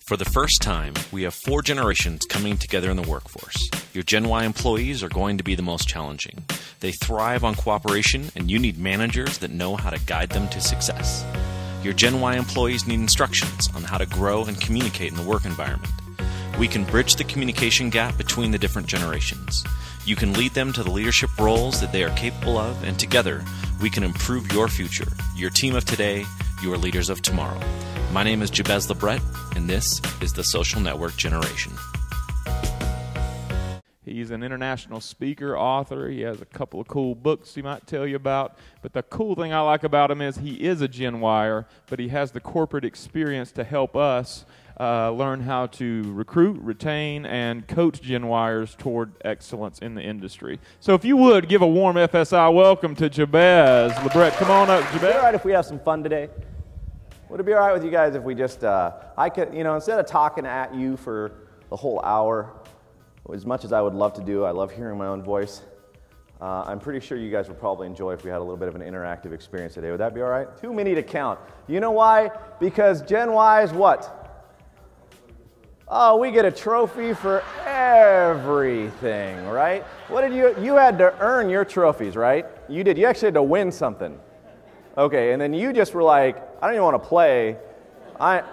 For the first time, we have 4 generations coming together in the workforce. Your Gen Y employees are going to be the most challenging. They thrive on cooperation, and you need managers that know how to guide them to success. Your Gen Y employees need instructions on how to grow and communicate in the work environment. We can bridge the communication gap between the different generations. You can lead them to the leadership roles that they are capable of, and together, we can improve your future, your team of today, your leaders of tomorrow. My name is Jabez LeBret, and this is the Social Network Generation. He's an international speaker, author. He has a couple of cool books he might tell you about. But the cool thing I like about him is he is a Gen Yer, but he has the corporate experience to help us learn how to recruit, retain, and coach Gen Yers toward excellence in the industry. So if you would, give a warm FSI welcome to Jabez LeBret. Come on up, Jabez. Would it be all right if we have some fun today? Would it be all right with you guys if we just, I could, instead of talking at you for the whole hour, as much as I would love to do, I love hearing my own voice. I'm pretty sure you guys would probably enjoy if we had a little bit of an interactive experience today. Would that be all right? Too many to count. You know why? Because Gen Y is what? Oh, we get a trophy for everything, right? What did you had to earn your trophies, right? You did. You actually had to win something. Okay, and then you just were like, I don't even want to play. I'm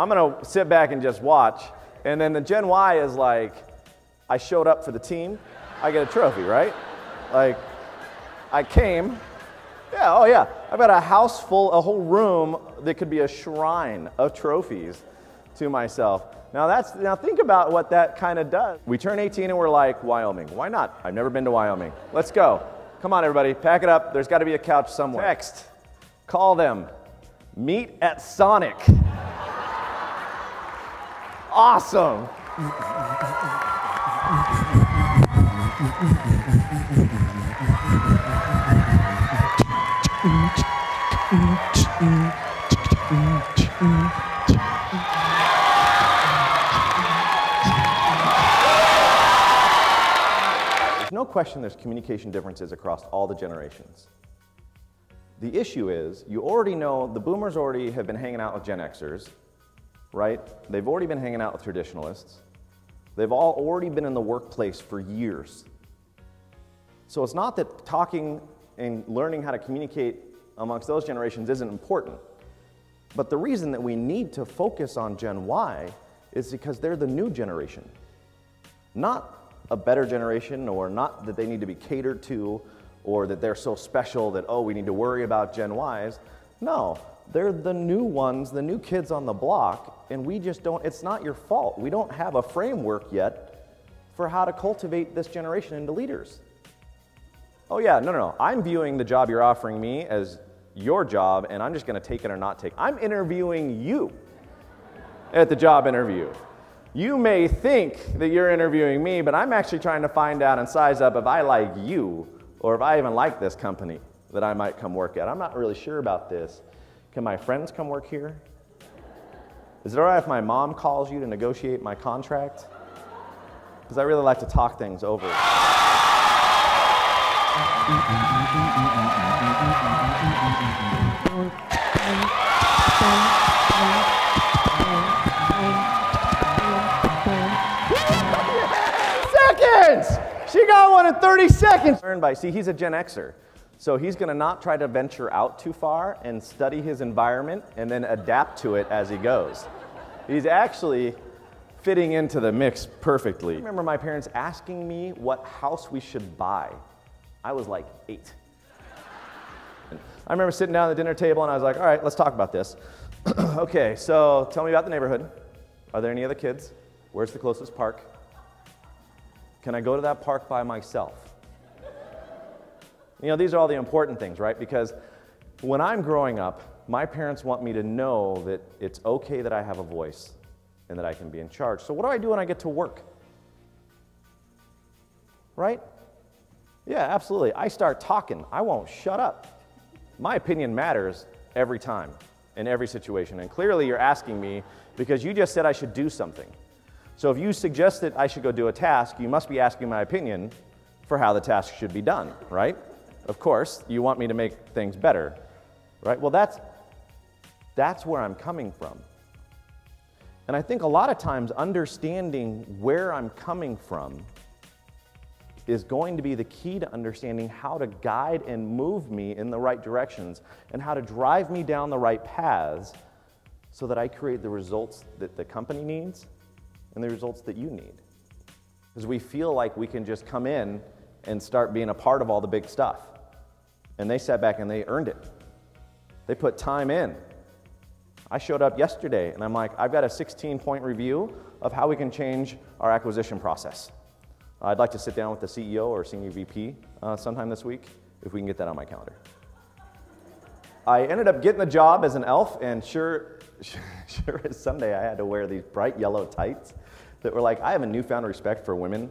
going to sit back and just watch. And then the Gen Y is like, I showed up for the team, I get a trophy, right? Like, I came. Yeah, oh yeah. I've got a house full, a whole room that could be a shrine of trophies to myself. Now think about what that kind of does. We turn 18 and we're like, Wyoming. Why not? I've never been to Wyoming. Let's go. Come on, everybody, pack it up. There's got to be a couch somewhere. Text. Call them. Meet at Sonic. Awesome. There's no question there's communication differences across all the generations. The issue is, you already know the boomers already have been hanging out with Gen Xers, right? They've already been hanging out with traditionalists. They've all already been in the workplace for years. So it's not that talking and learning how to communicate amongst those generations isn't important. But the reason that we need to focus on Gen Y is because they're the new generation. Not a better generation, or not that they need to be catered to, or that they're so special that, oh, we need to worry about Gen Ys. No, they're the new ones, the new kids on the block, and we just don't, it's not your fault. We don't have a framework yet for how to cultivate this generation into leaders. Oh yeah, no. I'm viewing the job you're offering me as your job, and I'm just gonna take it or not take it. I'm interviewing you at the job interview. You may think that you're interviewing me, but I'm actually trying to find out and size up if I like you, or if I even like this company that I might come work at. I'm not really sure about this. Can my friends come work here? Is it all right if my mom calls you to negotiate my contract? Because I really like to talk things over. Seconds! She got one in 30 seconds. See, he's a Gen Xer, so he's going to not try to venture out too far and study his environment and then adapt to it as he goes. He's actually fitting into the mix perfectly. I remember my parents asking me what house we should buy. I was like 8. I remember sitting down at the dinner table and I was like, all right, let's talk about this. Okay, so tell me about the neighborhood. Are there any other kids? Where's the closest park? Can I go to that park by myself? These are all the important things, right? Because when I'm growing up, my parents want me to know that it's okay that I have a voice and that I can be in charge. So what do I do when I get to work? Right? Yeah, absolutely. I start talking. I won't shut up. My opinion matters every time, in every situation. And clearly you're asking me because you just said I should do something. So if you suggest that I should go do a task, you must be asking my opinion for how the task should be done, right? Of course, you want me to make things better, right? Well, that's where I'm coming from. And I think a lot of times understanding where I'm coming from is going to be the key to understanding how to guide and move me in the right directions and how to drive me down the right paths so that I create the results that the company needs and the results that you need. Because we feel like we can just come in and start being a part of all the big stuff. And they sat back and they earned it. They put time in. I showed up yesterday and I'm like, I've got a 16-point review of how we can change our acquisition process. I'd like to sit down with the CEO or senior VP sometime this week, if we can get that on my calendar. I ended up getting the job as an elf, and sure as Sunday, I had to wear these bright yellow tights that were like, I have a newfound respect for women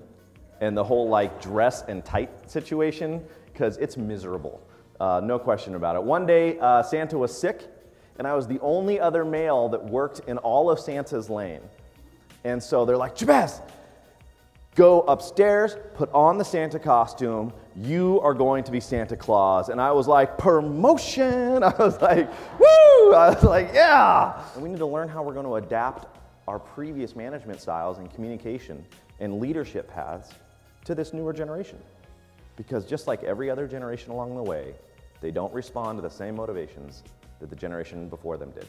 and the whole like dress and tight situation, because it's miserable. No question about it. One day, Santa was sick, and I was the only other male that worked in all of Santa's lane. And so they're like, Jabez, go upstairs, put on the Santa costume, you are going to be Santa Claus. And I was like, promotion! I was like, woo! I was like, yeah! And we need to learn how we're going to adapt our previous management styles and communication and leadership paths to this newer generation. Because just like every other generation along the way, they don't respond to the same motivations that the generation before them did.